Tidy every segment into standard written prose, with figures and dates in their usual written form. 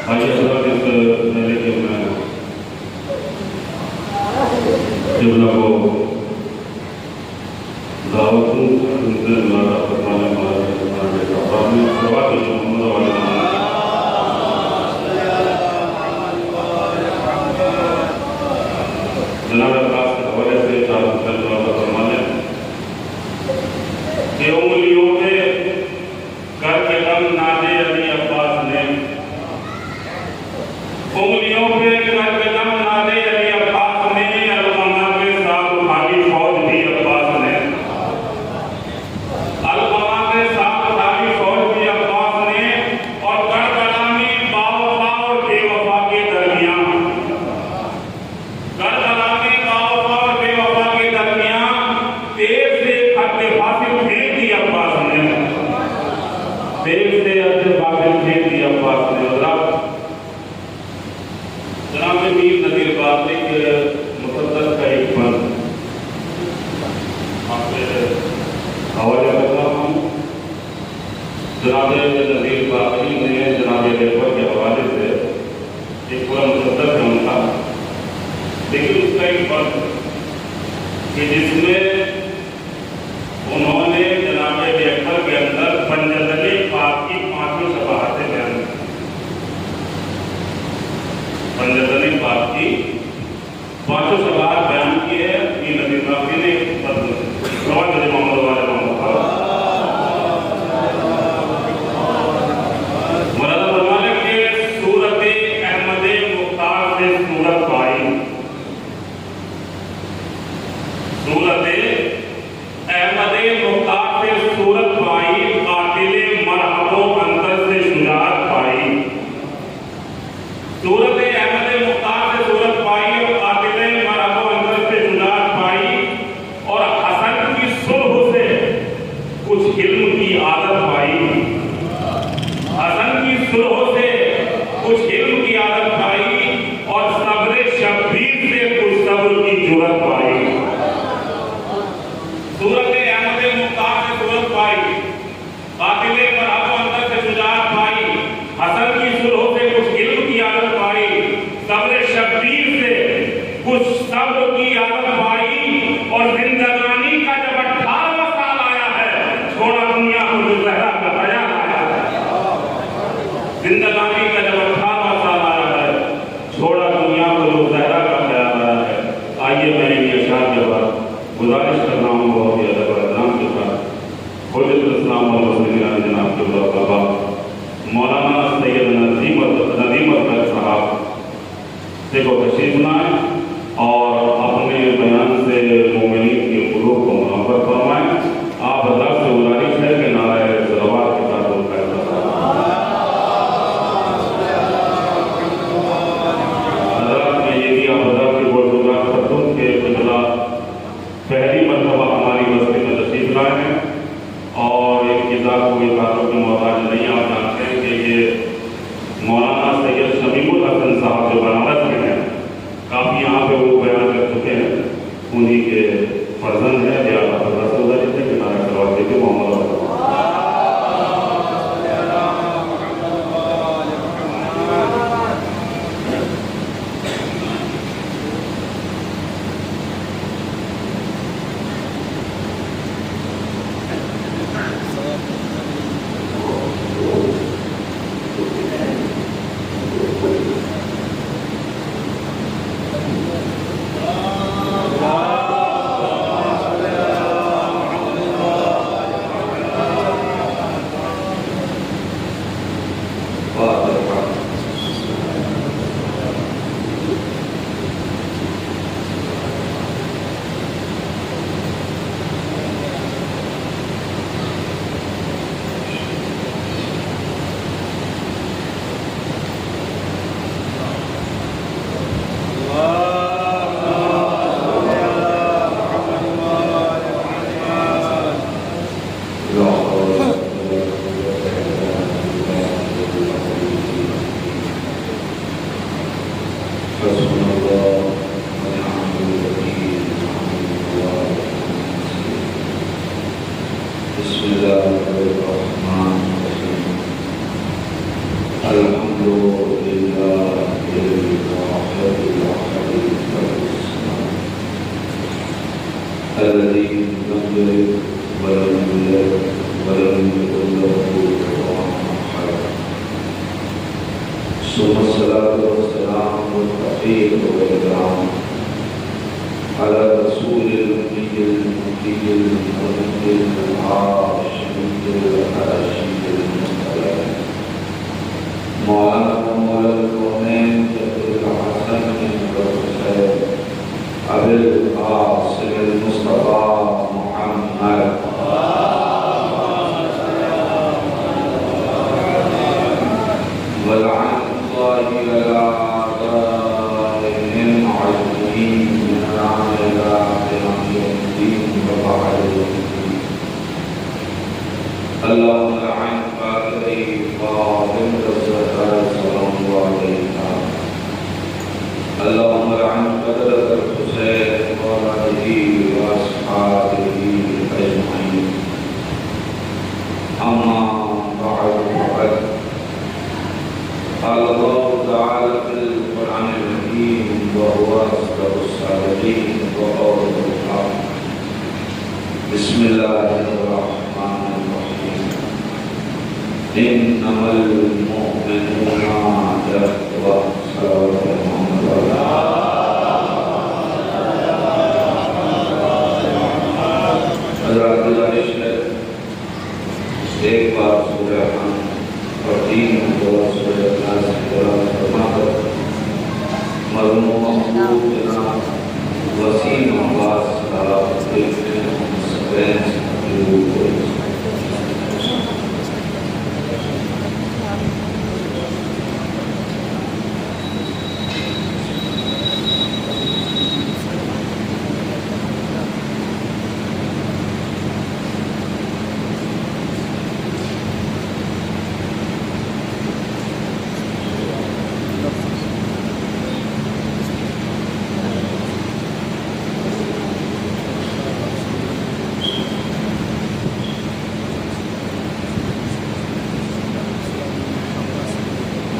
آئیے حضرت اس پہلے کہ میں قبلہ کو دعوت ہوں ان سے ملاقات فرمانے ہمارے افراد میں صلوات محمد والے جناب عباس کے حوالے سے چار فرمانے کہ انگلیوں پہ کر کے دم نادے علی عباس نے انگلیوں پہ کر کے دم نادے علی عباس نے القمہ کے ساتھ خالی فوج بھی عباس نے القمہ کے ساتھ خالی فوج بھی عباس نے اور کربلا میں باوفا اور بے وفا کے درمیان کربلا میں باوفا اور بے وفا کے درمیان تیز سے خط فاصل پھینک دی عباس نے تیز سے خط فاصل پھینک دی عباس نے جناب میر نذیر باقی کے مقدس کا ایک بند آپ کے حوالے کرتا ہوں جناب نذیر باقی نے جناب لیبر کے حوالے سے ایک پورا مقدس ہے ان کا لیکن اس کا ایک بند کہ جس میں انہوں نے جناب لیبر کے اندر بنجدل پاک کی پانچوں صفحاتیں بیان کی بنجدل پاک کی پانچوں صفحات بیان کی ہے میر نذیر باقی نے صلوات محمد والے مولانا فرمانے کے صورت احمد مختار سے صورت پائی صورت احمد مختار سے صورت پائی قاتل مرحب و اندر سے شجاعت پائی صورت احمد مختار سے صورت پائی اور قاتل مرحب و اندر سے شجاعت پائی اور حسن کی صلح سے کچھ علم کی عادت پائی حسن کی صلح سے کچھ علم کی عادت پائی اور صبر شبیر سے کچھ صبر کی جرأت پائی صورت احمد مختار سے صورت پائی قاتل مرحب و اندر سے شجاعت پائی حسن کی صلح سے کچھ علم کی عادت پائی صبر شبیر سے کچھ صبر کی عادت پائی اور زندگانی کا جب 18واں سال آیا ہے چھوڑا دنیا کو جو زہرا کا خیال آیا ہے زندگانی کا جب 18واں سال آیا ہے چھوڑا دنیا کو جو زہرا کا خیال آیا ہے آئیے میں ان اشعار کے بعد گزارش کر رہا ہوں بہت ہی ادب و احترام کے ساتھ حجت الاسلام والمسلمین جناب کے بابا مولانا سید ندیم اکبر صاحب سے کو تشریف لائیں اور اپنے بیان سے مومنین کے قلوب کو منور فرمائیں آپ حضرات سے گزارش ہے کہ نعرہ صلوات کے ساتھ حضرات میں یہ بھی آپ حضرات کی بہت گزارش کرتا ہوں کہ قبلہ پہلی مرتبہ ہماری بستی میں تشریف لائے ہیں اور ایک کتاب کوئی باتوں کے محتاج نہیں آپ جانتے ہیں کہ یہ مولانا سید شمیم الحسن صاحب جو بنارس میں ہیں کافی یہاں پہ وہ بیان کر چکے ہیں انہی کے فرزند ہیں لہٰذا حضرت سے گزارش ہے کہ نعرہ صلوات دے کے محمد الحمد لله ثم الصلاة والسلام والتحية والإكرام على رسول الأمي المكي المحمد الهاشمي الحاشي المصطفى مولانا مولا الكونين جبر الحسن والحسين أبي القاسم المصطفى محمد ولعن الله على أعدائهم أجمعين من العام يوم الدين وبعد يوم الدين. اللهم لعن فاطمة فاطمة الزهراء سلام الله عليها. اللهم لعن قتلة الحسين وآله وأصحابه أجمعين. أما بعد فقد قال الله تعالى في القرآن الحكيم وهو أصدق الصادقين وقوله الحق. بسم الله الرحمن الرحيم. إنما المؤمنون إخوة. صلوات محمد حضرات گزارش ہے ایک بار سورہ حمد اور 3 مرتبہ سورہ اخلاص کی تلاوت فرما کر مرحوم محبوب جناب وسیم عباس صاحب کے سپرینس شروع ہوئی.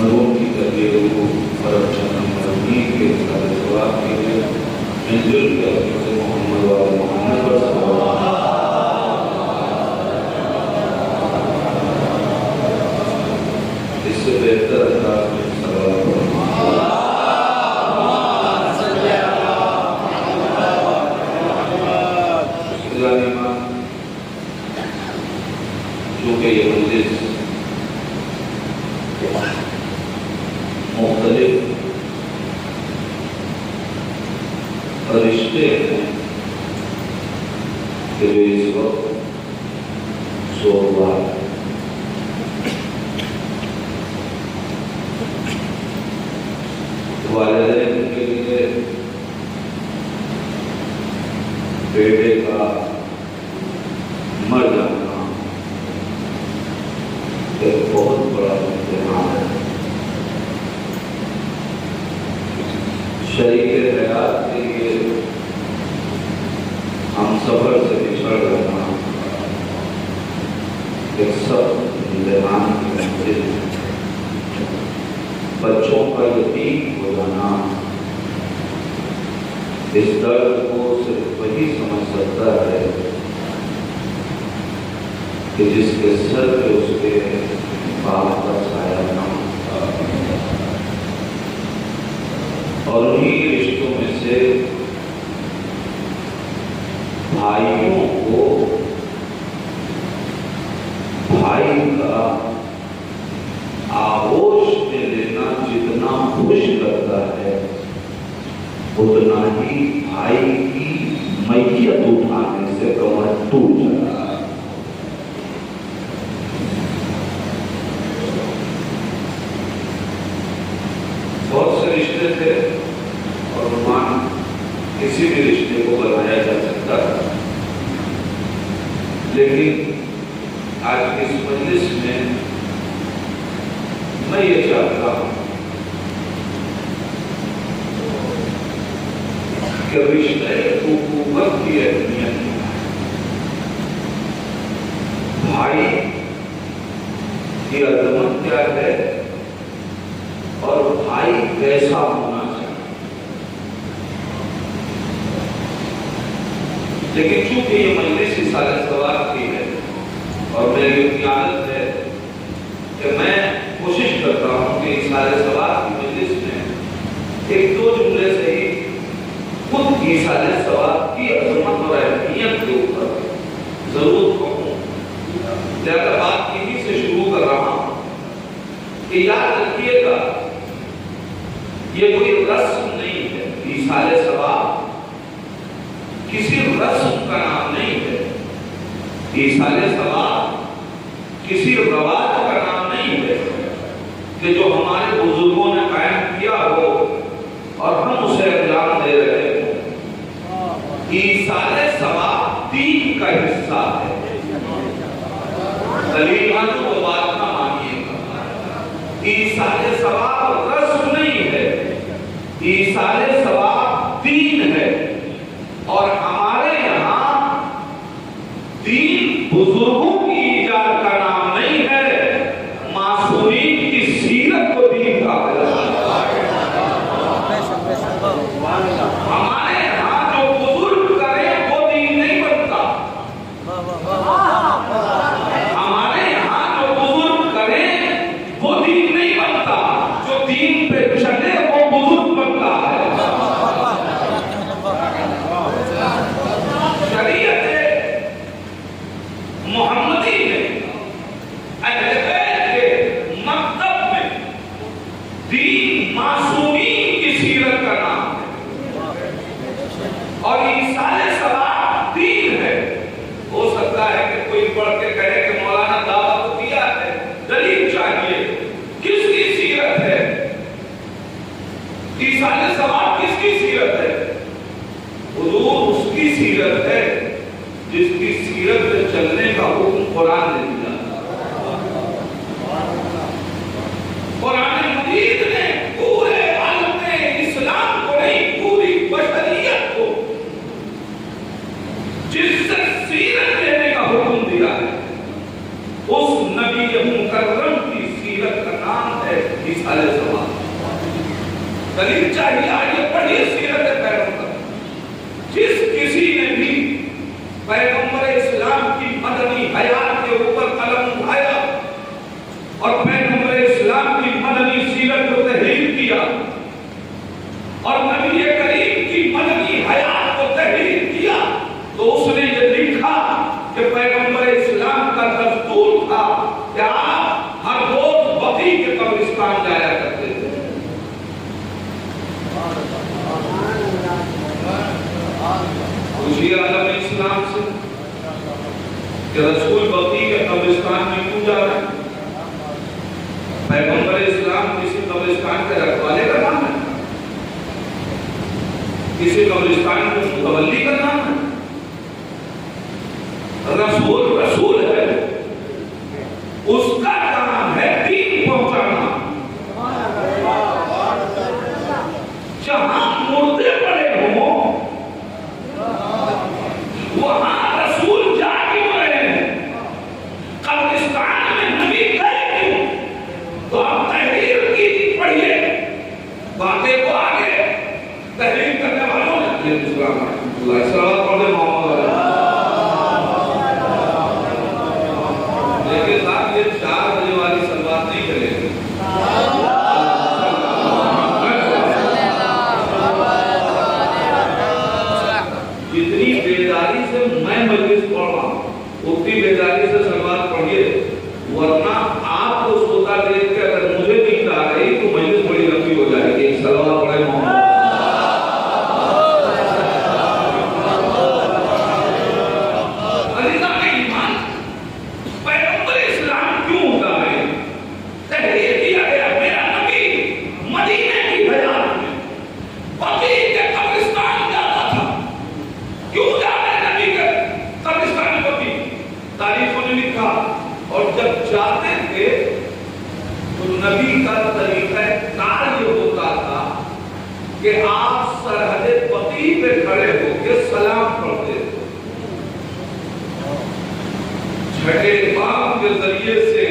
مرحوم کی تربیت کو فرق جنم مرحومی کے سارے سواب کے لیے منظور کے حضرت محمد و محمد پر صلوات. اس سے بہتر انداز میں صلوات فرمائیں. چونکہ یہ مجلس مختلف رشتے ہیں کہ جو اس وقت سوگوار ہے. والدین کے لیے بیٹے کا مر جانا ایک بہت بڑا امتحان ہے. شریک حیات کے لیے ہم سفر سے پچھڑ رہنا ایک سخت امتحان کی منزل ہے. بچوں کا یتیم ہو جانا اس درد کو صرف وہی سمجھ سکتا ہے کہ جس کے سر پہ اس کے باپ کا سایہ نہ ہو. اور انہی رشتوں میں سے بھائیوں کو بھائی کا آغوش میں لینا جتنا خوش کرتا ہے اتنا ہی بھائی کی میت اٹھانے سے کمر ٹوٹ جاتا ہے. بہت سے رشتے تھے اور عنوان کسی بھی رشتے کو بنایا جا سکتا ہے، لیکن آج کی اس مجلس میں میں یہ چاہتا ہوں کہ رشتے حکومت کی اہمیت بھائی کی عظمت کیا ہے اور بھائی کیسا ہونا چاہیے. لیکن چونکہ یہ مجلس سال ثواب کی ہے اور میری اپنی عادت ہے کہ میں کوشش کرتا ہوں کہ ایثار ثواب کی مجلس میں ایک دو جملے سے ہی خود ایثار ثواب کی عظمت اور اہمیت کے اوپر ضرور کہوں. لہذا بات یہیں سے شروع کر رہا ہوں کہ یاد رکھیے گا یہ کوئی رسم نہیں ہے. ایثار ثواب کسی رسم کا نام نہیں ہے. ایثار ثواب کسی رواج کا نام نہیں ہے کہ جو ہمارے بزرگوں نے قائم کیا ہو اور ہم اسے انجام دے رہے ہوں. ایثار ثواب دین کا حصہ ہے. دلیل مانو تو بات نہ مانیے گا. ایثار ثواب رسم نہیں ہے. ایثار ثواب دین ہے. اور ہمارے یہاں دین بزرگوں کی ایجاد کا نام نہیں ہے. معصومین کی سیرت کو دین کا ہمارے یہاں جو بزرگ کرے وہ دین نہیں بنتا. ہمارے یہاں جو بزرگ کرے وہ دین نہیں بنتا. جو دین پہ چلے وہ بزرگ بنتا ہے. شریعت محمدی میں اہل بیت کے مکتب میں دین معصومین کی سیرت کا نام ہے. اور ایثار ثواب دین ہے. ہو سکتا ہے کہ کوئی پڑھ کے کہے کہ مولانا دعوت دیا ہے, دلیل چاہیے. کس کی سیرت ہے؟ ایثار ثواب کس کی سیرت ہے؟ حضور اس کی سیرت ہے جس کی سیرت میں چلنے کا حکم قرآن نے دیا. قرآن مجید نے پورے عالم اسلام کو نہیں, پوری بشریت کو جس سے سیرت لینے کا حکم دیا ہے اس نبی مکرم کی سیرت کا نام ہے ایثار ثواب. دلیل چاہیے, آئیے پڑھیے سیرت پیغمبر. جس کسی نے بھی پیغمبر اسلام کی مدنی حیات کے اوپر قلم اٹھایا اور پیغمبر اسلام کی مدنی سیرت کو تحریر کیا اور نبی کریم کی مدنی حیات کو تحریر کیا تو اس نے یہ لکھا کہ پیغمبر اسلام کا دستور تھا کہ آپ ہر روز بقیع کے قبرستان جایا کرتے تھے. خوشی عالم اسلام سے کہ رسول بقیع کے قبرستان میں کیوں جا رہا ہے؟ پیغمبر اسلام کسی قبرستان کے رکھوالے کا نام ہے, کسی قبرستان کو متولی کا نام ہے. رسول رسول ہے, اس کا کام ہے دین پہنچانا. جہاں مردے پڑے ہوں وہاں رسول جا کیوں رہے ہیں؟ قبرستان میں نبی گئے کیوں؟ تو آپ تحریر کی پڑھیے, باتیں کو آگے تحریر کرنے والوں نے السلام علیکم صلوات پڑھے محمد لیکن صاحب یہ 4 بجے والی سلوات نہیں کرے گی. جتنی بیداری سے میں مجلس پڑھ رہا ہوں اتنی بیداری سے سلوات پڑھیے, ورنہ آپ کو سوتا دیکھ کے اگر مجھے نیند آ گئی تو مجلس بڑی لمبی ہو جائے گی. سلوات پڑھے محمد. اور جب جاتے تھے تو نبی کا طریقہ کار یہ ہوتا تھا کہ آپ سرحد بقیع پہ کھڑے ہو کے سلام پڑھتے تھے. چھٹے امام کے ذریعے سے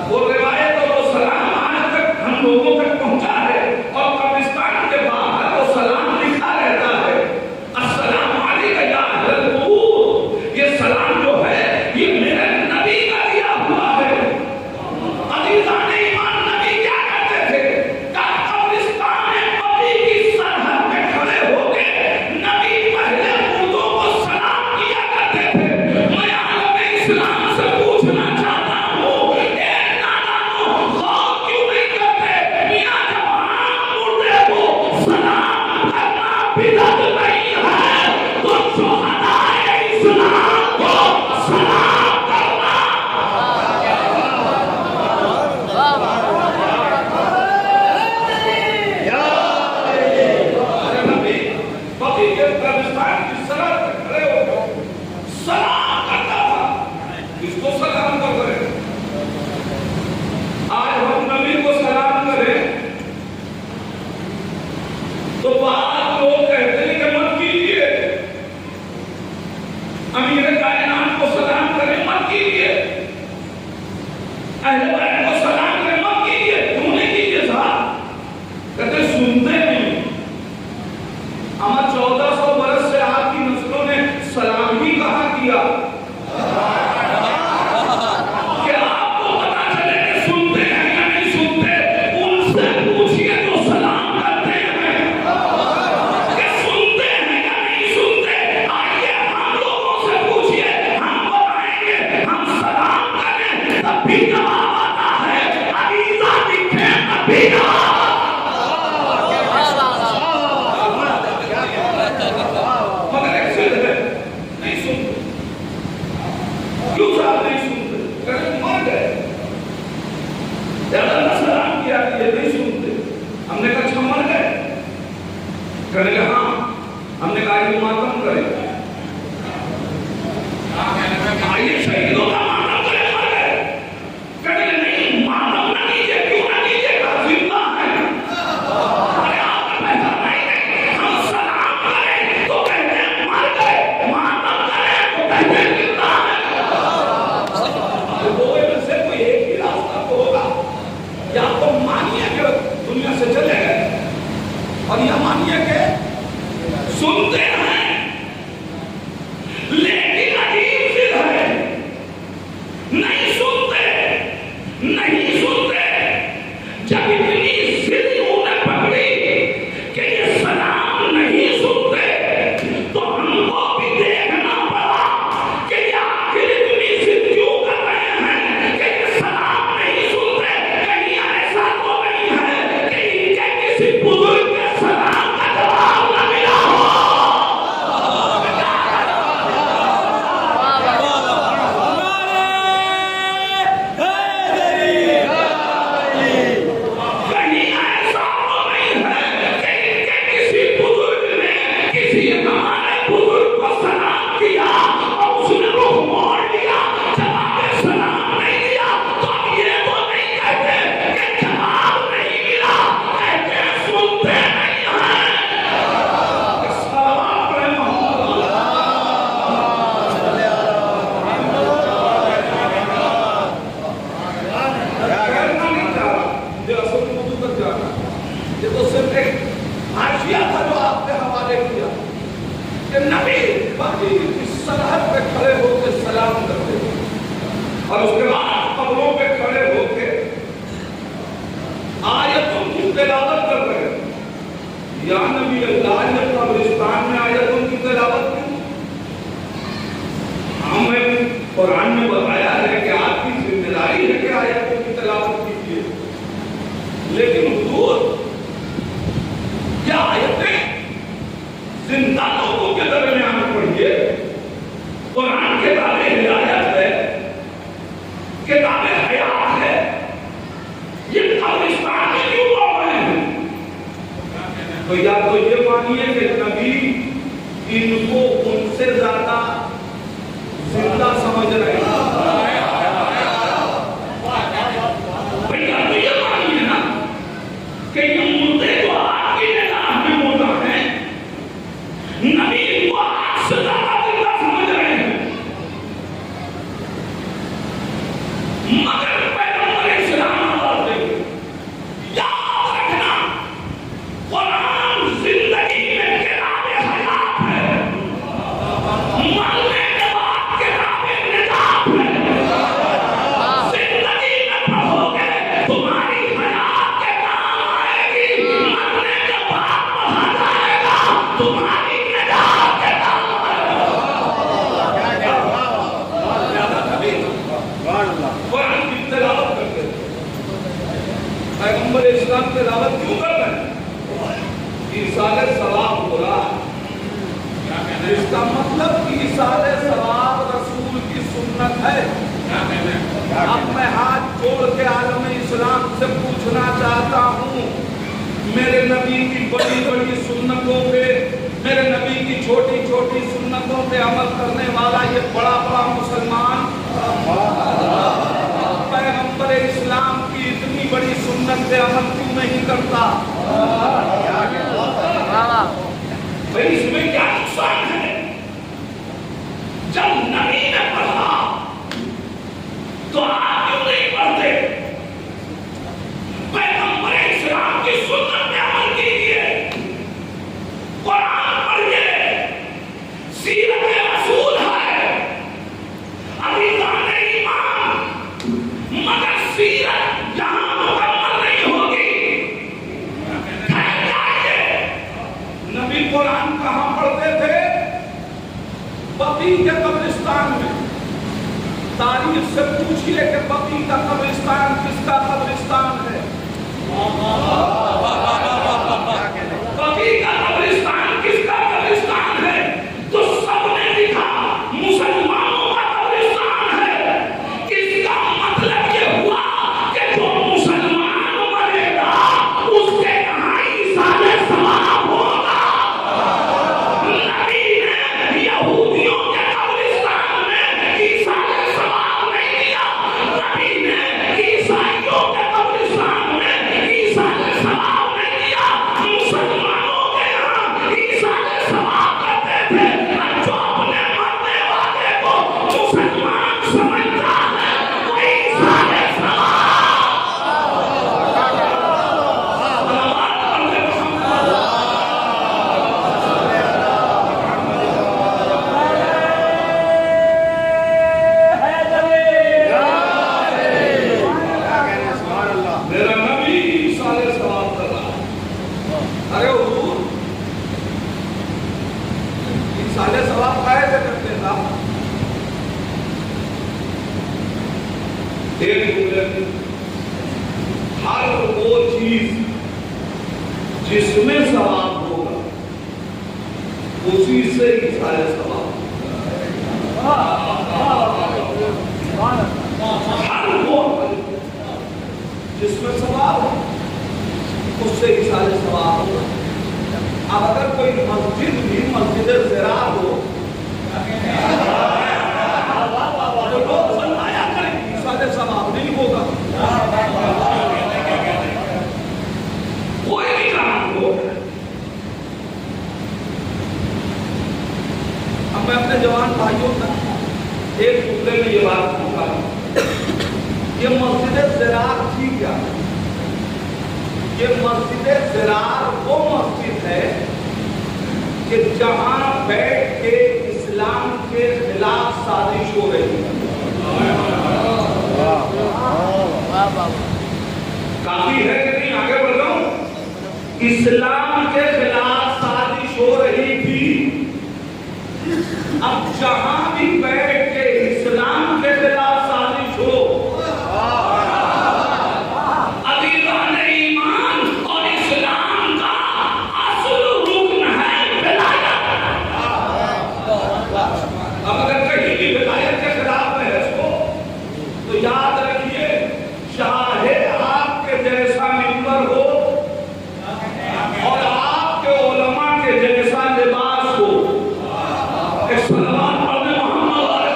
وہ روایت اور وہ سلام آج تک ہم لوگوں تک پہنچا ہے اور قبرستان کے باہر وہ سلام لکھا رہتا ہے. السلام علیکم یا اہل القبور. یہ سلام جو اہل بیت کو سلام کرے مت کیجیے، کیوں نہیں کیجیے صاحب؟ کہتے سنتے نہیں۔ اما 1400 برس سے آپ کی نسلوں نے سلام ہی کہاں کیا؟ کہ آپ کو پتا چلے کہ سنتے ہیں یا نہیں سنتے، ان سے پوچھئے تو سلام کرتے ہیں کہ سنتے ہیں یا نہیں سنتے۔ آئیے ہم لوگوں سے پوچھئے، ہم بتائیں گے، ہم سلام کریں تب بھی جواب آتا ہے، عریضہ لکھیں تب بھی جواب۔ مگر ایسے نہیں سنتے، کیوں صاحب نہیں سنتے؟ کہتے مر گئے، جب اللہ سلام کیا کہ یہ نہیں سنتے، ہم نے کہا اچھا مر گئے، کہنے کہ ہاں، ہم نے کہا یہ ماتم کرے، آئیے شہیدوں کا ماتم کرے، مر گئے، کہنے کہ نہیں ماتم نہ کیجئے، کیوں نہ کیجئے، کہا زندہ ہے۔ ارے آپ کا پیسہ نہیں، ہم سلام کریں تو کہتے ہیں مر گئے، ماتم کریں تو کہتے ہیں زندہ ہے۔ دو میں سے کوئی ایک ہی راستہ تو ہوگا، یا تو مانیے کہ دنیا سے چلے گئے، اور یا مانیے کہ سنتے ہیں لیکن عجیب ضد ہے، نہیں سنتے، نہیں سنتے۔ جب اتنی ضد انہوں نے پکڑی کہ یہ سلام نہیں سنتے تو ہم کو بھی دیکھنا پڑا کہ یہ آخر اتنی ضد کیوں کر رہے ہیں کہ یہ سلام نہیں سنتے۔ کہیں ایسا تو نہیں ہے کہ ان کے کسی بزرگ کے سلام کا جواب نہ ملا ہو۔ کہیں ایسا تو نہیں ہے کہ ان کے کسی بزرگ نے کسی ہمارے بزرگ کو سلام کیا اور اس نے رخ موڑ لیا، جواب سلام نہیں دیا، تو اب یہ تو نہیں کہتے کہ جواب نہیں ملا، کہتے ہیں سنتے نہیں ہیں۔ صلوات پڑھیں محمد۔ کہنا نہیں چاہ رہا، یہ اصل موضوع تک جانا، یہ تو صرف ایک حاشیہ تھا جو آپ نے حوالے کیا کہ نبی باقی اس سرحد پہ کھڑے ہو کے سلام کرتے ہیں، اور اس کے بعد قبروں پہ کھڑے ہو کے آیتوں کی تلاوت کر رہے ہیں۔ یا نبی اللہ، یہ قبرستان میں آیتوں کی تلاوت کیوں؟ ہمیں قرآن میں بتایا ہے کہ آپ کی ذمہ داری ہے کہ آیتوں کی تلاوت کیجیے، لیکن حضور کیا آیتیں زندہ لوگوں کے درمیان پڑھیے؟ قرآن کتاب ہدایت ہے، کتاب حیات ہے، یہ قبرستان میں کیوں پڑھ رہے ہیں؟ تو یا تو یہ مانیے کہ نبی ان کو ان سے زیادہ زندہ سمجھ رہے ہیں، یا تو یہ مانیے نا کہ یہ مردے تو آپ کی نگاہ میں مردہ ہیں، نبی ان کو آپ سے زیادہ زندہ سمجھ رہے ہیں۔ مگر پیغمبر اسلام آواز دیں گے، یاد رکھنا قرآن زندگی میں کتاب حیات ہے، مرنے کے بعد کتاب نجات ہے۔ زندگی میں پڑھو گے تمہاری حیات کے کام آئے گی، مرنے کے بعد پڑھا جائے گا تمہاری نجات کے کام آئے گا۔ قرآن کی تلاوت کرتے ہیں، پیغمبر اسلام تلاوت کیوں کر رہے ہیں؟ ایصال ثواب ہو رہا ہے، اس کا مطلب ایصال ثواب رسول کی سنت ہے۔ اب میں ہاتھ جوڑ کے عالم اسلام سے پوچھنا چاہتا ہوں، میرے نبی کی بڑی بڑی سنتوں پہ، میرے نبی کی چھوٹی چھوٹی سنتوں پہ عمل کرنے والا یہ بڑا بڑا مسلمان پیغمبر اسلام کی اتنی بڑی سنت پہ عمل کیوں نہیں کرتا؟ بھئی اس میں کیا نقصان ہے؟ جب نبی نے پڑھا تو آپ کیوں نہیں پڑھتے؟ بقی کے قبرستان میں تاریخ سے پوچھئے کہ بقی کا قبرستان کس کا قبرستان ہے؟ بقی کا قبرستان کس کا قبرستان ہے؟ تو سب نے لکھا مسلمانوں کا قبرستان ہے۔ اس کا مطلب یہ ہوا کہ جو مسلمان مرے گا اس کے یہاں ایصال ثواب ہوگا۔ نبی نے یہودیوں کے قبرستان میں ایصال ثواب نہیں دیا، نبی نے عیسائیوں کے قبرستان میں ایصال ثواب نہیں دیا۔ مسلمانوں کے یہاں ایصال ثواب کرتے تھے، جو اپنے مرنے والے کو مسلمان سمجھتا ہے وہ ایصال ثواب۔ میرا نبی ایصال ثواب کر رہا ہے۔ ارے حضور ایصال ثواب کیسے کرتے تھا؟ ایک جملے میں ہر وہ چیز جس میں ثواب ہوگا اسی سے ایصال ثواب ہر وہ جس میں ثواب ہو اس سے ایصال ثواب ہوگا۔ اب اگر کوئی مسجد بھی مسجد زراعت ہو تو لوگ بنایا کریں، ایصال ثواب نہیں ہوگا۔ کوئی بھی کام ہو۔ اب میں اپنے جوان بھائیوں تک ایک جملے میں یہ بات کہوں گا، یہ مسجد زراعت تھی کیا؟ یہ مسجد زراعت وہ مسجد ہے کہ جہاں بیٹھ کے اسلام کے خلاف سازش ہو رہی ہے۔ کافی ہے کہ نہیں؟ آگے بڑھ رہا ہوں۔ اسلام کے خلاف سازش ہو رہی تھی، اب جہاں بھی بیٹھ کے اسلام کے خلاف سازش ہو، عزیزان ایمان اور اسلام کا اصل رکن ہے ولایت۔ اب اگر کہیں بھی ولایت کے خلاف بحث ہو تو یاد رکھیے، چاہے آپ کے جیسا منبر ہو اور آپ کے علماء کے جیسا لباس ہو، ایک سلمان پڑھنے محمد اگر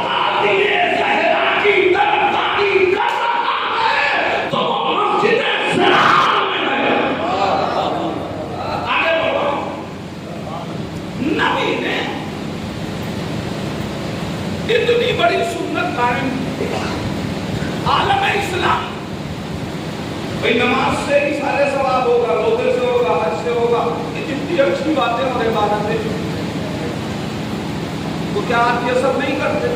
قاضی زہرا کی طرفداری کر رہا ہے تو وہ مسجد زراعت میں ہے۔ آگے بڑھو۔ نبی نے اتنی بڑی سنت قائم کی، عالم اسلام بھئی نماز سے ایصال ثواب ہوگا، روزے سے ہوگا، حج سے ہوگا، یہ جتنی اچھی باتیں اور عبادتیں، تو کیا آپ یہ سب نہیں کرتے؟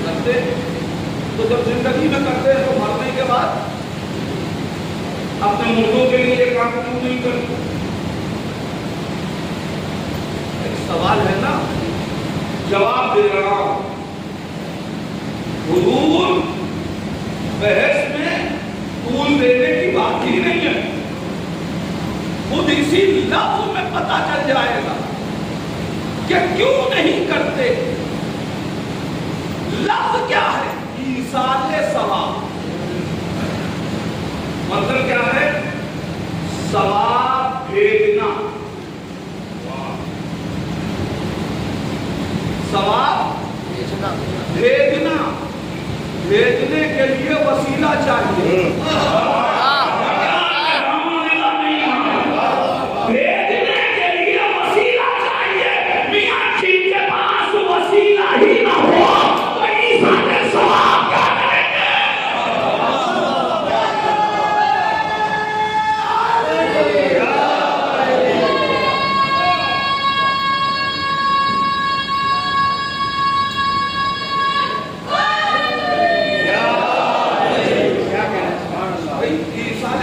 کرتے تو جب زندگی میں کرتے ہیں تو مرنے کے بعد اپنے مردوں کے لیے یہ کام کیوں نہیں کرتے؟ ایک سوال ہے نا، جواب دے رہا ہوں۔ حضور بحث میں طول دینے کی بات ہی نہیں ہے، خود اسی لفظ میں پتہ چل جائے گا کہ کیوں نہیں کرتے۔ لفظ کیا ہے؟ ایصال ثواب۔ مطلب کیا ہے؟ ثواب بھیجنا، ثواب بھیجنا، بھیجنے کے لیے وسیلہ چاہیے۔ بھیجنے کے لیے وسیلہ چاہیے، میاں جن کے پاس وسیلہ ہی نہ ہو تو ایصال ثواب کیا کریں گے؟ ایصال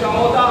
14,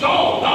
14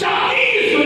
40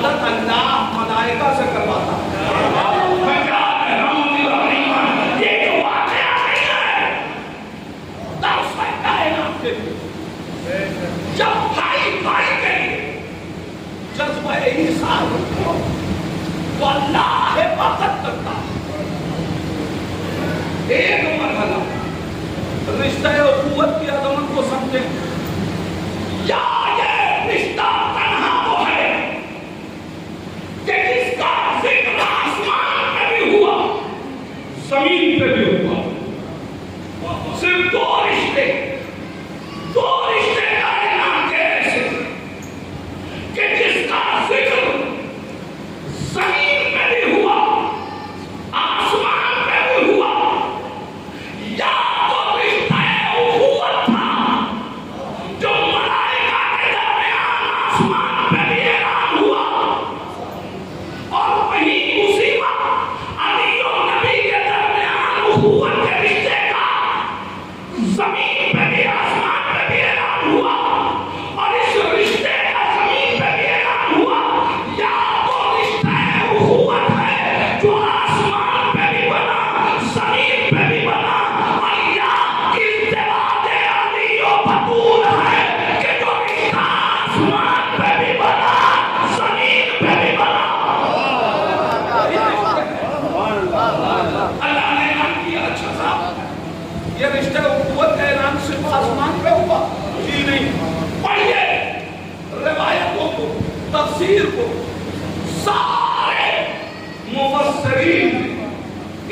عبادت اللہ ملائکہ سے کرواتا ہے۔ میں کیا کہہ رہا ہوں یہ جو واقعہ نہیں ہے درس ہے کائنات کے لیے، جب بھائی بھائی کے لیے جذبہ ایثار ہو تو اللہ حفاظت کرتا ہے۔ ایک مرحلہ رشتہ اخوت کی عظمت کو سمجھیں، یا یہ رشتہ تنہا وہ ہے کہ جس کا ذکر آسمان میں بھی ہوا زمین پہ بھی ہوا، صرف دو رشتے کائنات کے ایسے کہ جس کا ذکر زمین میں بھی ہوا آسمان میں بھی ہوا، یا تو رشتہ اخوت تھا جو ملائکہ کے درمیان آسمان میں بھی اعلان ہوا، اور وہی اسی وقت علی و نبی کے درمیان اخوت کے رشتے کا زمین پہ بھی آسمان پہ بھی اعلان ہوا، اور اس رشتے کا زمین پہ بھی اعلان ہوا، یا تو رشتہ اخوت ہے جو آسمان پہ بھی بنا زمین پہ بھی بنا، اور یا ازدواج علی و بطول ہے کہ جو رشتہ آسمان پہ بھی بنا زمین پہ بھی بنا۔ اللہ نے اعلان کیا، اچھا صاحب یہ رشتہ اخوت کا اعلان صرف آسمان پہ ہوا؟ جی نہیں، پڑھیے روایتوں کو، تفسیر کو، سارے مفسرین نے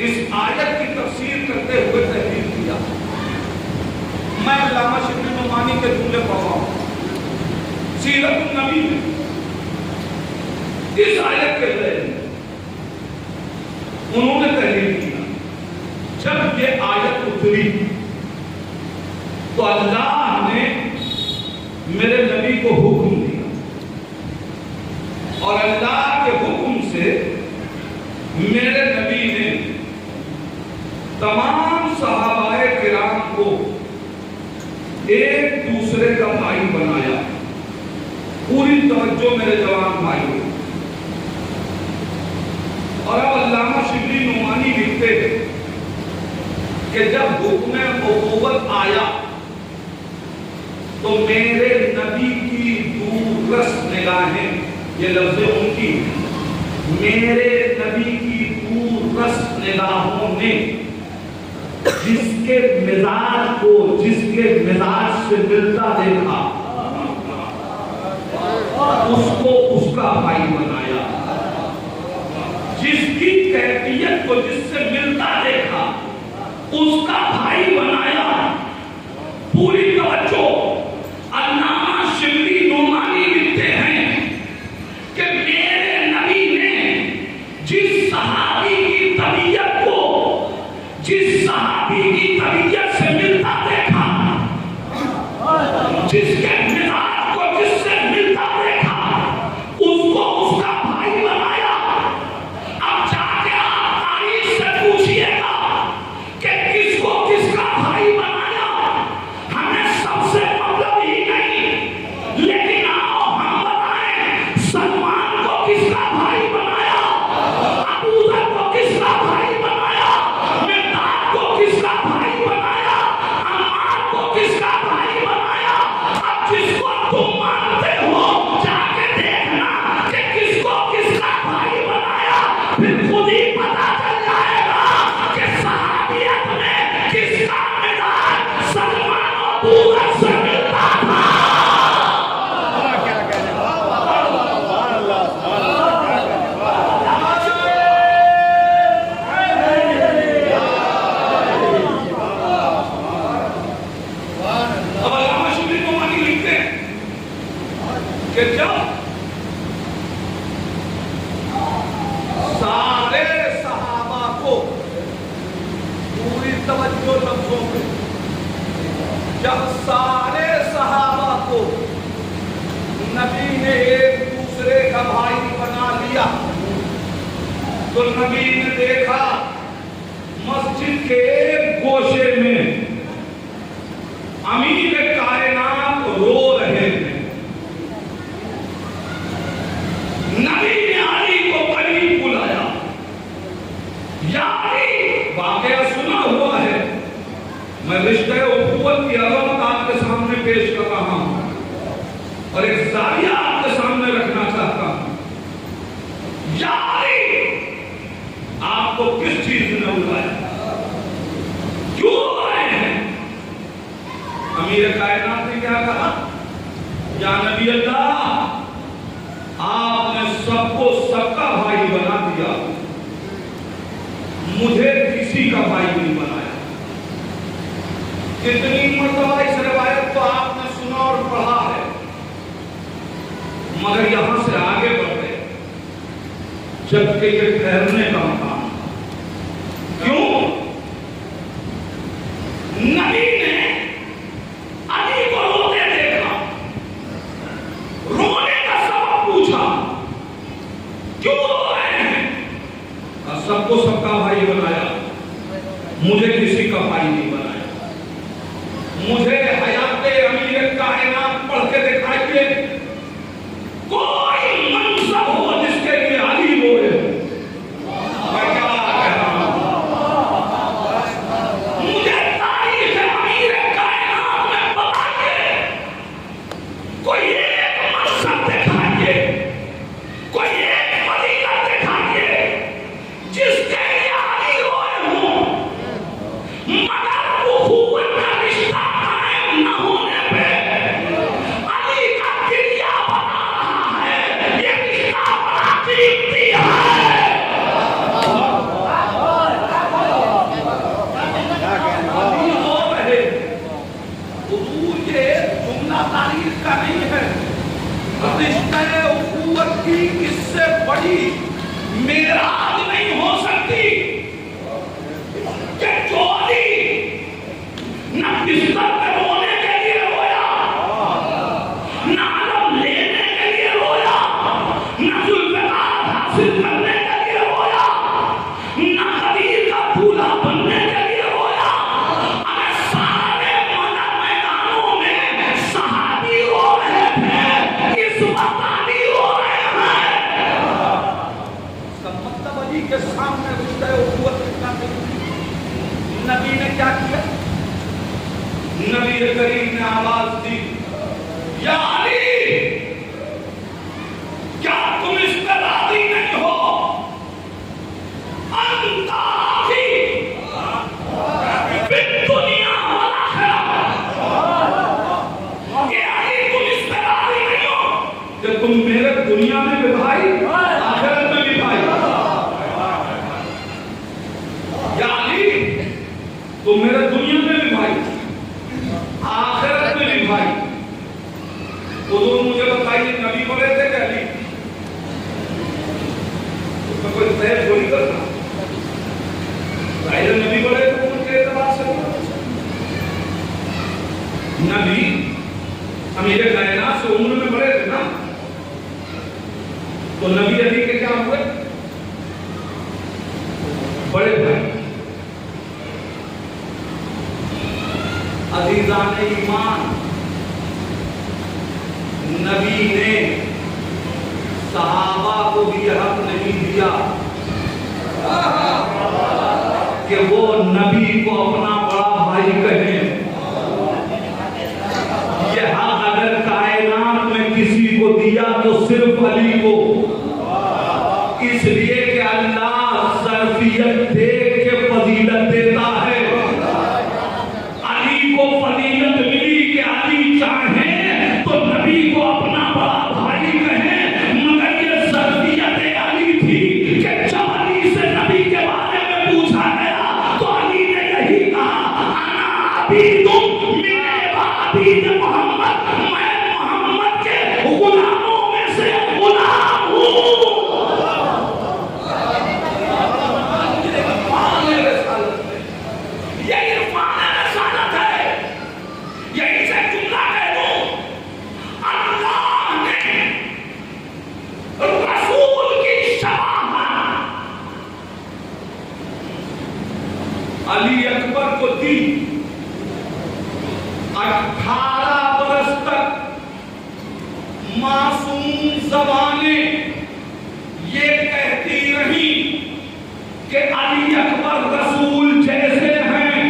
اس آیت کی تفسیر کرتے ہوئے تحریر کیا۔ میں علامہ شبلی نعمانی کے جملے پڑھ رہا ہوں سیرت النبی میں اس آیت کے ذریعے انہوں نے تحریر کیا۔ جب یہ آیت اتری تو اللہ نے میرے نبی کو حکم دیا، اور اللہ کے حکم سے میرے نبی نے تمام صحابہ کرام کو ایک دوسرے کا بھائی بنایا۔ پوری توجہ میرے جوان بھائیوں، اور اب علامہ شبلی نعمانی لکھتے ہیں کہ جب حکم اخوت آیا تو میرے نبی کی دور رس نگاہیں، یہ لفظ ان کی، میرے نبی کی دور رس نگاہوں نے جس کے مزاج کو جس کے مزاج سے ملتا دیکھا اس کو اس کا بھائی بنایا، جس کی کیفیت کو جس سے ملتا دیکھا اس کا بھائی بنایا۔ پوری توجہ، علامہ شبلی نعمانی لکھتے ہیں کہ میرے نبی نے جس صحابی کی طبیعت کو جس صحابی کی طبیعت سے ملتا دیکھا، جس کے مزاج کو جس سے ملتا دیکھا اس کو اس کا بھائی بنایا۔ اب جا کے آپ تاریخ سے پوچھئے گا کہ کس کو کس کا بھائی بنایا، ہمیں سب سے مطلب ہی نہیں، لیکن آؤ ہم بتائیں سلمان کو کس کا بھائی بنایا، ابو ذر کو کس کا بھائی بنایا، مقداد کو کس کا بھائی بنایا، عمار کو کس کا بھائی بنایا۔ اب جس کو تم مانتے ہو جا کے دیکھنا کہ کس کو کس کا بھائی بنایا، پھر خود ہی پتا چل جائے گا کہ صحابیت میں کس کا مزاج سلمان و ابو ذر سے ملتا تھا۔ اب علامہ شبلی نعمانی لکھتے ہیں کہ جب سارے صحابہ کو، پوری توجہ لفظوں پہ، جب سارے صحابہ کو نبی نے ایک دوسرے کا بھائی بنا لیا تو نبی نے دیکھا مسجد کے ایک گوشے میں امین کائنات رو رہے ہیں۔ نبی میں رشتہ اخوت کی عظمت آپ کے سامنے پیش کر رہا ہوں اور ایک زاویہ آپ کے سامنے رکھنا چاہتا ہوں. یاری آپ کو کس چیز نے بلایا؟ کیوں آئے ہیں؟ امیر کائنات نے کیا کہا؟ یا نبی اللہ، آپ نے سب کو سب کا بھائی بنا دیا، مجھے کسی کا بھائی نہیں بنایا. کتنی مرتبہ اس روایت کو آپ نے سنا اور پڑھا ہے، مگر یہاں سے آگے بڑھ گئے جبکہ یہ ٹھہرنے کا مقام. کیوں؟ نبی نے علی کو روتے دیکھا، رونے کا سبب پوچھا، کیوں رو رہے ہیں؟ سب کو سب کا بھائی بنایا، مجھے کسی کا بھائی نہیں بنایا. مجھے حیات امیر کائنات پڑھ کے دکھائیے کوئی منصب ہو جس کے لیے علی روئے. میں کیا کہہ رہا ہوں؟ مجھے تاریخ امیر کائنات میں بتائیے کوئی ایک منصب دکھائیے، کوئی ایک فضیلت دکھائیے جس کے لیے علی روئے ہوں. مگر اخوت کا رشتہ قائم نہ ہونے پہ علی کا گریہ بنا رہا ہے. یہ رشتہ بڑا قیمتی ہے. علی رو رہے. حضور یہ جملہ تاریخ کا نہیں ہے. رشتہ اخوت کی اس سے بڑی میراث نہیں ہو سکتی کہ جو علی نہ بستر پہ رونے کے لیے رویا، نہ علم لینے کے لیے رویا، نہ ذوالفقار حاصل کرنے کے لیے رویا، نہ غدیر کا دولہا بننے کے لیے رویا. اگر سارے میدانوں میں صحابی رو رہے تھے، اس وقت علی رو رہے ہیں. اس کا مطلب علی کے سامنے رشتہ اخوت کتنا نہیں. نبی نے کیا کیا؟ نبی کریم نے آواز دی، یا علی، کیا تم اس پر راضی نہیں ہو؟ انت اخی فی الدنیا والآخرہ. کہ علی تم اس پر راضی نہیں ہو کہ تم میرے دنیا میں بھی بھائی، آخرت میں بھی بھائی. یا علی، تم میرے دنیا میں بھی بھائی، آخرت میں بھی بھائی. حضور مجھے بتائیے نبی بولے تھے کہ علی؟ اس میں کوئی طے تھوڑی کرنا. ظاہر نبی بولے تو ان کے اعتبار سے نبی امیر کائنات سے عمر میں بڑے تھے نا، تو نبی علی کے کیا ہوئے؟ بڑے بھائی. عزیزان ایمان، نبی نے صحابہ کو بھی یہ حق نہیں دیا کہ وہ نبی کو اپنا بڑا بھائی کہیں. یہ حق اگر کائنات میں کسی کو دیا تو صرف علی کو، اس لیے کہ اللہ ظرفیت دیکھ کے فضیلت دیتا ہے. فضیلت ملی کہ علی چاہیں تو نبی کو اپنا بڑا بھائی کہیں، مگر یہ ظرفیت علی تھی کہ جب علی سے نبی کے بارے میں پوچھا گیا تو علی نے یہی کہا، انا عبید من عبید محمد، میں محمد کے غلاموں میں سے غلام ہوں. علی اکبر کو دی 18 برس تک معصوم زبانیں یہ کہتی رہی کہ علی اکبر رسول جیسے ہیں.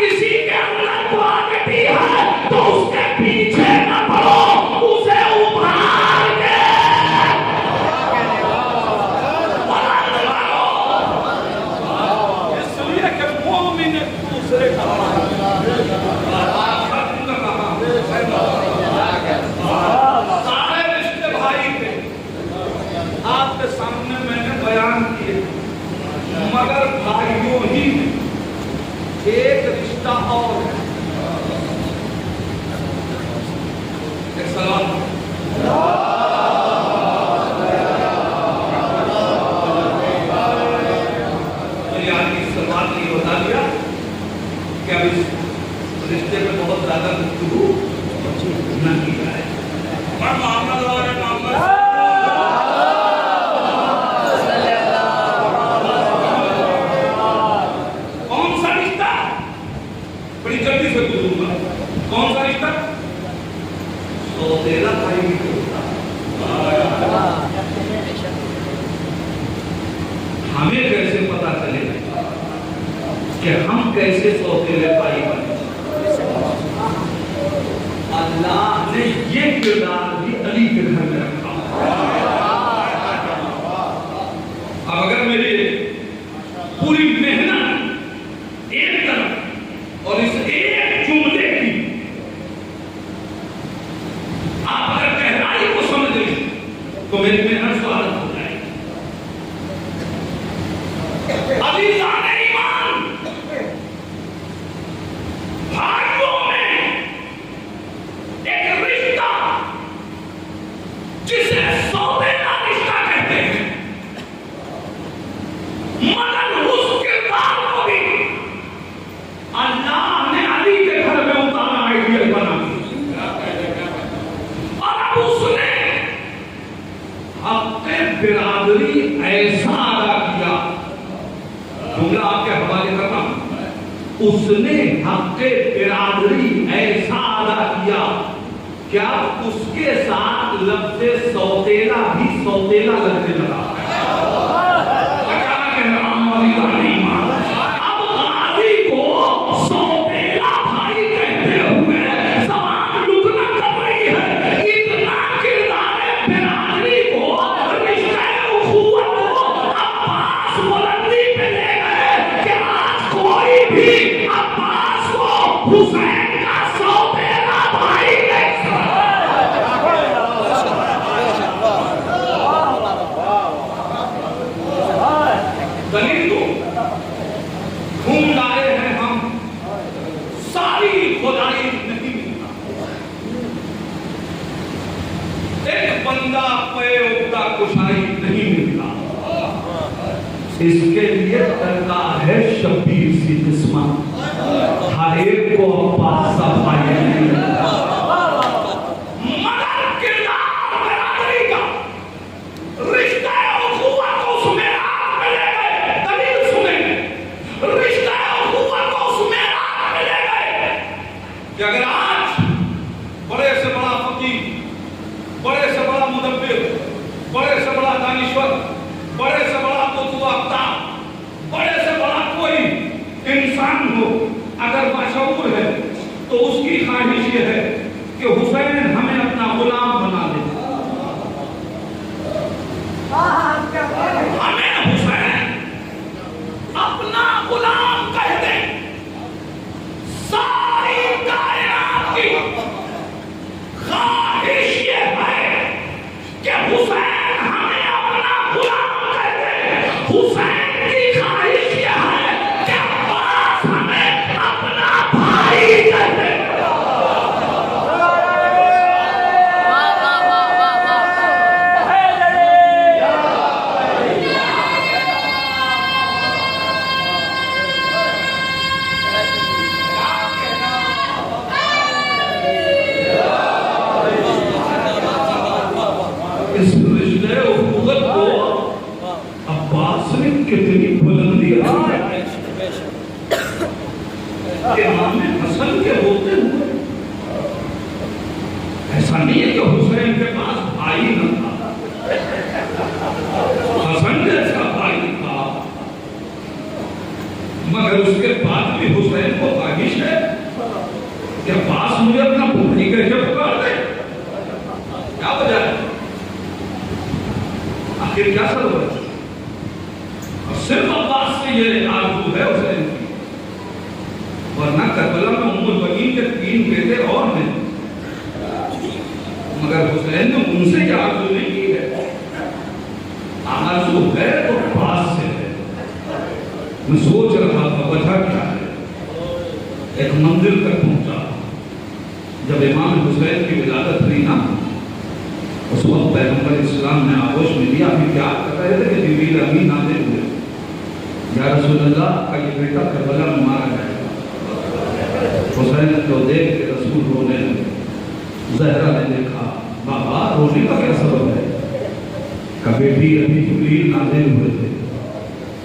کسی کے اندر کوالٹی ہے تو اس کے پیچھے نہ پڑو، اسے ابھار کے اس لیے کہ مومن ایک دوسرے کا سارے رشتے بھائی تھے، آپ کے سامنے میں نے بیان کیے، مگر بھائیوں ہی ایک رشتہ اور ہے۔ ایک سلام مجھے آج کی سلام نے یہ بتا دیا کہ اب اس رشتے میں بہت زیادہ گفتگو نہ کی جائے۔ محمد کون سا رشتہ؟ بڑی جلدی سے گزروں گا۔ کون سا رشتہ؟ سوتیلا بھائی بھی ہوتا۔ ہمیں کیسے پتا چلے کہ ہم کیسے سوتیلے بھائی بنے؟ اللہ نے یہ کردار بھی علی کے گھر میں رکھا۔ اب اگر میری پوری محنت ایک طرف اور اس ایک جملے کی آپ اگر گہرائی کو سمجھ لیں تو میری محنت سوالت ہو جائے گی۔ عزیزان ایمان، بھائیوں میں ایک رشتہ جسے سوتیلا رشتہ کہتے ہیں، مگر اس کردار کو بھی اللہ نے علی کے گھر میں اتارا، آئیڈیل بنا اور اب اس نے حق برادری ایسا ادا کیا، جملہ آپ کے حوالے کرتا ہوں، اس نے حق برادری ایسا ادا کیا کیا اس کے ساتھ لفظ سوتیلا بھی سوتیلا لگنے لگا۔ اب غازی کو سوتیلا بھائی کہتے ہوئے زبان لکنا کر رہی ہے، اتنا کردار برادری کو، رشتہ اخوت کو عباس بلندی پہ لے گئے کہ آج کوئی بھی عباس کو حسین کا سوتیلا بھائی نہیں سمجھتا۔ دلیل تو ڈھونڈ آئے ہیں ہم، ساری خدائی نہیں ملتا، ایک بندہ پے اگتا کشائی نہیں ملتا، اس کے لیے درکار ہے شبیر سی قسمت، ہر ایک کو عباس سا بھائی نہیں ملتا۔ مگر کردار برادری کا، رشتہ اخوت کو اس میراث میں لے گئے، دلیل سنیں، رشتہ اخوت کو اس میراث میں لے گئے کہ اگر آج بڑے سے بڑا فقیر، بڑے سے بڑا مدبر، بڑے سے بڑا دانشور، بڑے سے بڑا قطب آفتاب، بڑے سے بڑا کوئی انسان ہو، اگر باشعور ہے تو اس کی خواہش یہ ہے کہ حسین ہمیں اپنا غلام بنا دے، ہمیں حسین اپنا غلام کہہ دے۔ ساری کائنات کی خواہش یہ ہے کہ حسین ہمیں اپنا غلام کہہ دے، حسین کی خواہش یہ ہے کہ عباس ہمیں اپنا بھائی کہہ دے۔ اس رشتے اخوت کو عباس نے کتنی بلندی رکھی کہ امام حسن کے ہوتے ہوئے ایسا نہیں ہے کہ حسین کے پاس بھائی نہ تھا، حسن جیسا بھائی تھا، مگر اس کے بعد بھی کہ عباس مجھے اپنا پھوپھی کہہ کے پکارتے ہیں؟ کیا وجہ ہے؟ آخر کیا سبب ہے؟ اور صرف عباس سے یہ آرزو ہے حسین کی، ورنہ کربلا میں ام البنین کے 3 بیٹے اور ہیں، مگر حسین نے ان سے یہ آرزو نہیں کی ہے۔ آرزو ہے تو عباس سے ہے۔ میں سوچ رہا تھا وجہ کیا ہے، ایک منزل تک پہنچا جب امام حسین کی ولادت ہوئی نا، اس وقت پیغمبر اسلام نے آغوش میں لیا، ابھی کیا کر رہے تھے کہ جبریل امین نازل ہوئے، یا رسول اللہ کا یہ بیٹا کربلا میں مارا جائے گا۔ حسین کو دیکھ کے رسول رونے لگے۔ زہرا نے دیکھا، بابا رونے کا کیا سبب ہے؟ کہ بیٹی ابھی جبریل نازل ہوئے تھے،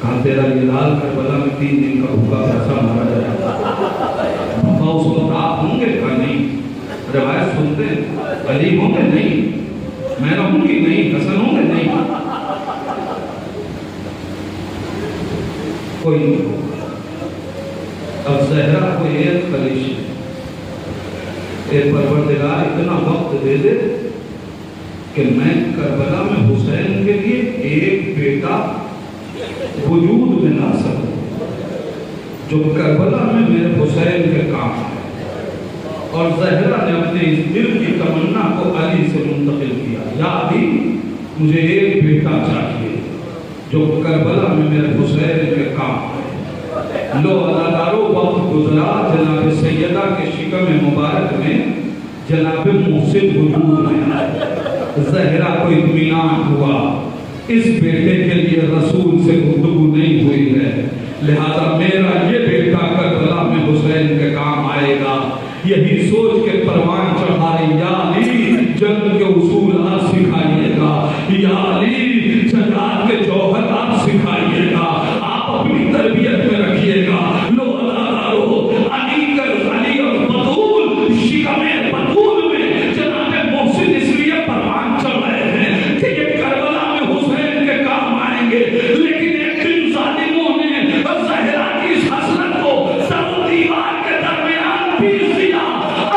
کہا تیرا یہ لال کربلا میں 3 دن کا بھوکا پیاسا مارا جائے گا۔ بابا اس وقت آپ ہوں گے؟ کہا نہیں۔ روایت سنتے ہیں، علی ہوں گے؟ نہیں۔ میں رہوں گی؟ نہیں۔ حسن ہوں گے؟ نہیں۔ کوئی نہیں ہوگا۔ اب زہرا کو ایک خواہش ہے، اے پروردگار اتنا وقت دے دے کہ میں کربلا میں حسین کے لیے ایک بیٹا وجود میں لا سکوں جو کربلا میں میرے حسین کے کام ہے۔ اور زہرا نے اپنے اس دل کی تمنا کو علی سے منتقل کیا، یا علی مجھے ایک بیٹا چاہیے جو کربلا میں میرے حسین کے کام ہے۔ لو ادادارو وقت گزرا، جناب سیدہ کے شکم مبارک میں جناب محسن وجود میں آئے۔ زہرا کو اطمینان ہوا اس بیٹے کے لیے رسول سے گفتگو نہیں ہوئی ہے، لہذا میرا یہ بیٹا کربلا میں حسین کے کام آئے گا۔ یہی سوچ کے پروان چڑھا رہی، یا علی جنگ کے اصول آپ سکھائیے گا، یا علی جہاد کے جوہر آپ سکھائیے گا، آپ اپنی تربیت میں رکھیے گا۔ لو ادادارو علی اور بطول شکم بطول میں جناب محسن اس لیے پروان چڑھ رہے ہیں کہ یہ کربلا میں حسین کے کام آئیں گے، لیکن ایک دن ظالموں نے زہرا کی اس حسرت کو سر و دیوار کے درمیان پیس دیا۔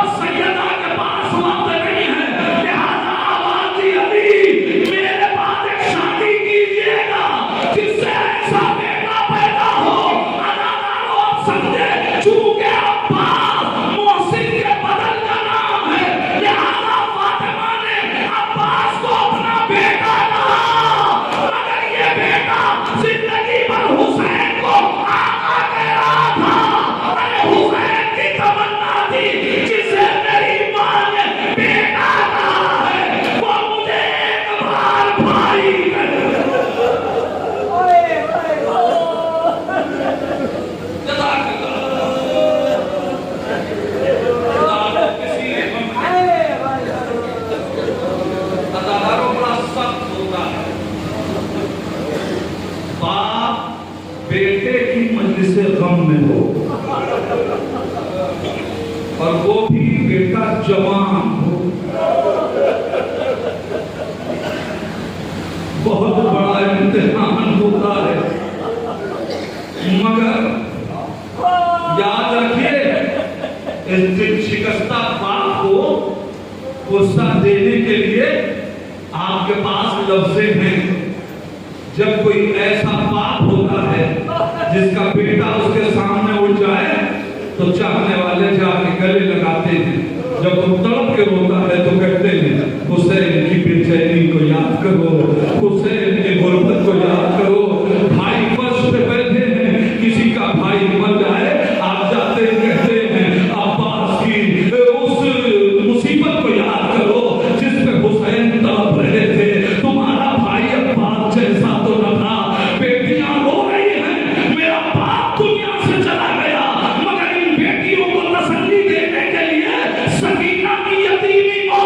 اب سیدہ کے پاس وقت نہیں ہے، لہذا آواز دی، علی میرے بعد ایک شادی کیجیے گا جس سے ایسا بیٹا پیدا ہو۔ ادادارو اب سمجھے، چونکہ عباس محسن کے بدل کا نام ہے، لہذا فاطمہ نے عباس کو اپنا بیٹا کہا، مگر یہ بیٹا زندگی بھر حسین کو آقا کہہ رہا تھا۔ ارے حسین کی تمنا تھی، جسے میری ماں نے بیٹا کہا ہے وہ مجھے ایک بار بھائی کہے۔ جزاک اللہ۔ کسی نے اداداروں بڑا سخت ہوتا ہے، باپ بیٹے کی مجلس غم میں ہو اور وہ بھی بیٹا جوان ہو، بہت بڑا امتحان ہوتا ہے۔ مگر یاد رکھیے، اس دل شکستہ باپ کو غصہ دینے کے لیے آپ کے پاس لفظیں ہیں۔ جب کوئی ایسا باپ ہوتا ہے جس کا بیٹا اس کے سامنے اٹھ جائے تو چاہنے والے جا کے گلے لگاتے ہیں، جب وہ تڑپ کے روتا ہے تو کہتے ہیں حسین کی بے چینی کو یاد کرو، حسین کی غربت کو یاد کرو۔ بھائی فرش پہ بیٹھے ہیں، کسی کا بھائی مر جائے، آپ جاتے کہتے ہیں عباس کی اس مصیبت کو یاد کرو جس پہ حسین تڑپ رہے تھے، تمہارا بھائی عباس جیسا تو نہ تھا۔ بیٹیاں رو رہی ہیں، میرا باپ دنیا سے چلا گیا، مگر ان بیٹیوں کو تسلی دینے کے لیے سکینہ کی یتیمی موت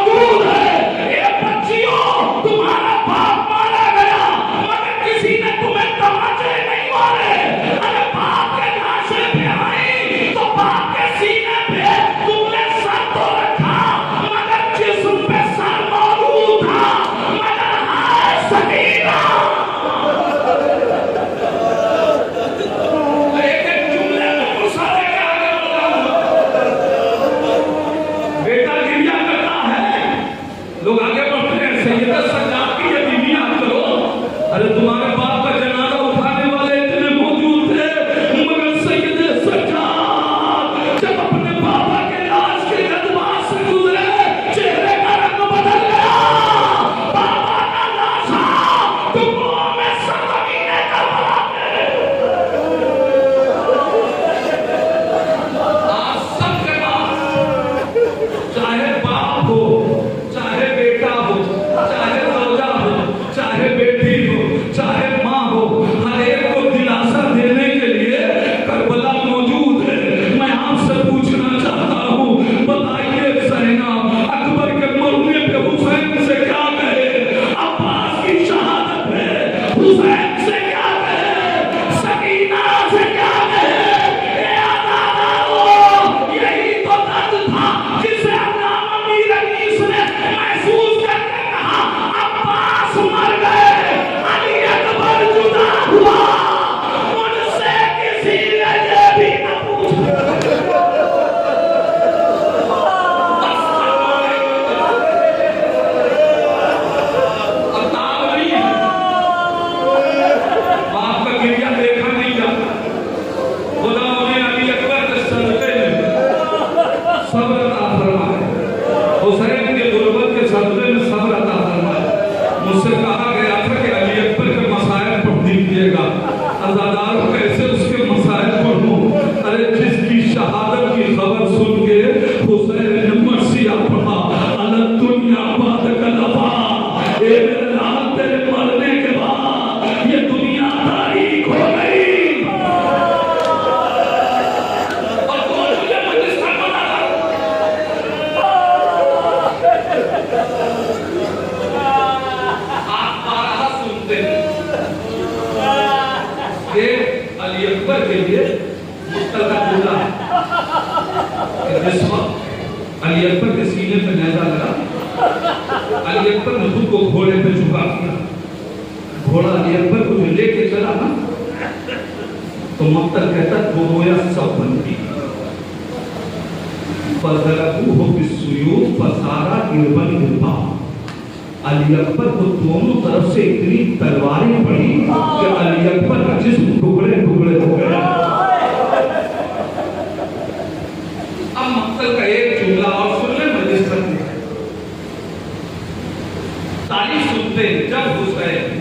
مقتل کا جملہ کہ جس وقت علی اکبر کے سینے پہ نیزہ لگا، علی اکبر نے خود کو گھوڑے پہ جھکا دیا، گھوڑا علی اکبر کو جو لے کے چلا نا، تو مقتل کہتا وہ رویا سب بنتی فَضَرَبُوهُ بِالسُّيُوفِ فَصَارَ غِرْبًا غِرْبًا۔ علی اکبر کو دونوں طرف سے اتنی تلواریں پڑی کہ علی اکبر کا جسم ٹکڑے ٹکڑے ہو گیا۔ اب مقتل کا ایک جملہ اور سن لیں مجلس کرتے ہیں، تاریخ سنتے جب حسین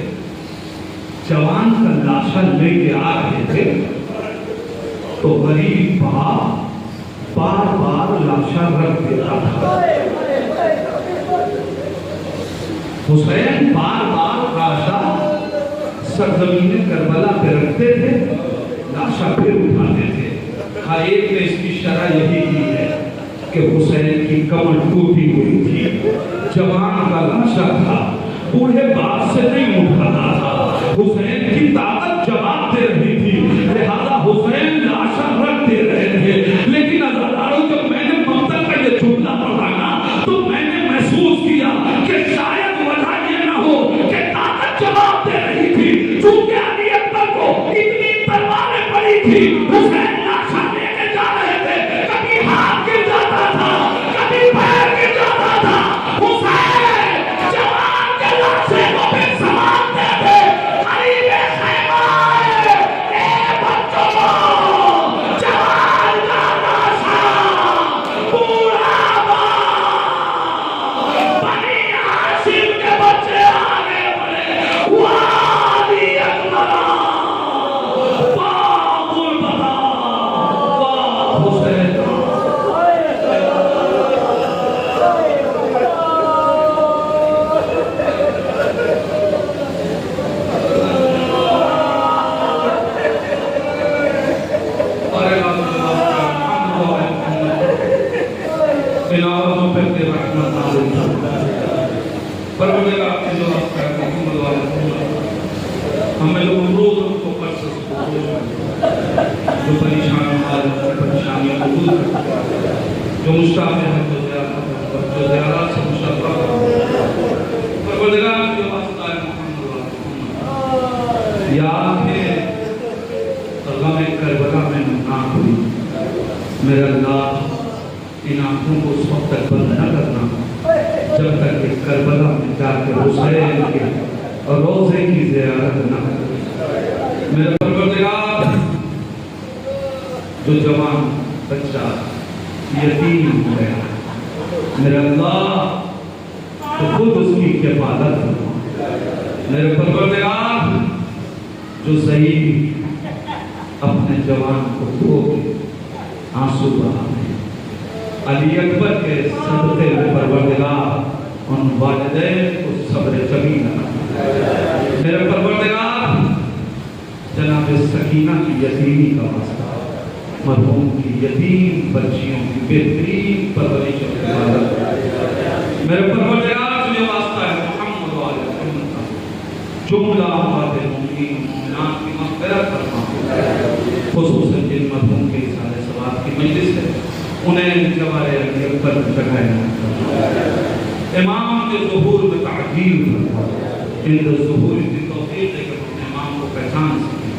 جوان کا لاشا لے کے آ رہے تھے تو غریب باپ بار بار لاشا رکھ دیتا تھا۔ حسین بار بار لاشا سرزمین کربلا پہ رکھتے تھے، لاشا پھر اٹھاتے تھے۔ ہر ایک نے اس کی شرح یہی کی ہے کہ حسین کی کمر ٹوٹی ہوئی تھی، جوان کا لاشا تھا، بوڑھے باپ سے نہیں اٹھاتا تھا، حسین کی طاقت جواب دے رہی تھی، لہذا حسین لاشا رکھ دے رہے تھے۔ لیکن عزیزانو جب میں نے مقتل کا یہ جملہ پڑھا نا تو میں نے محسوس کیا کہ شاید وجہ یہ نہ ہو کہ طاقت جواب دے رہی تھی، چونکہ علی اکبر کو اتنی تلواریں پڑی تھی، حسین لاشا لے کے جا رہے تھے، کبھی ہاتھ گر جاتا تھا، کبھی پیر گر جاتا تھا، حسین جوان کے لاشے کو پھر سامان دے دے، قریب خیمہ آئے، اے بچوں جوان کا لاشا پورا بنی ہاشم کے بچے آگے بڑھے، وادی اکبر باغ البقا باغ حسین۔ ہمیں لوگ روز کو پر سے جو پریشان پریشانیوں کو دور کرتے ہیں، جو مشتاق ہے جو زیارات سے مشتاق پروردگار کے واسطہ محمد یاد ہے غم کربلا میں ناک ہوئی، میرا اللہ ان آنکھوں کو اس وقت تک بند نہ کرنا جب تک کہ کربلا میں جا کے حسین کے روزے کی زیارت نہ کرے۔ میرا پروردگار جو جوان بچہ یتیم ہو گیا، میرا اللہ تو خود اس کی کفالت کرنا۔ میرے پروردگار جو ضعیف اپنے جوان کو کھو کے آنسو بہا ہے، علی اکبر کے صدقے میں پروردگار ان والدین کو صبر جمیل عطا۔ میرے پروردگار جناب سکینہ کی یتیمی کا واسطہ، مرحوم کی یتیم بچیوں کی بہترین پرورش اور حفاظت، میرے پروردگار تجھے واسطہ ہے محمد و آل محمد کا جملہ اموات مومنین مومنات کی مغفرت فرما، خصوصاً جن مرحوم کے اظہار ثواب کی مجلس ہے انہیں جوار علی اکبر میں جگہ امام کے ظہور میں تعجیل فرما، ان ظہور کی توفیق دے کر اپنے امام کو پہچان سکے،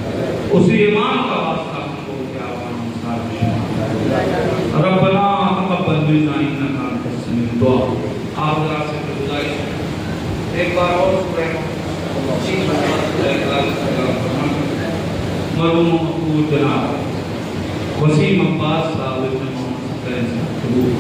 اسی امام کا واسطہ ہم کو کیا عوام صاحب شمار۔ ربنا تقبل منا انک انت السمیع الدعاء۔ آپ ذرا سے گزارش ایک بار اور سورہ مرحوم مقبول جناب وسیم عباس صاحب ابن محمد صاحب قبول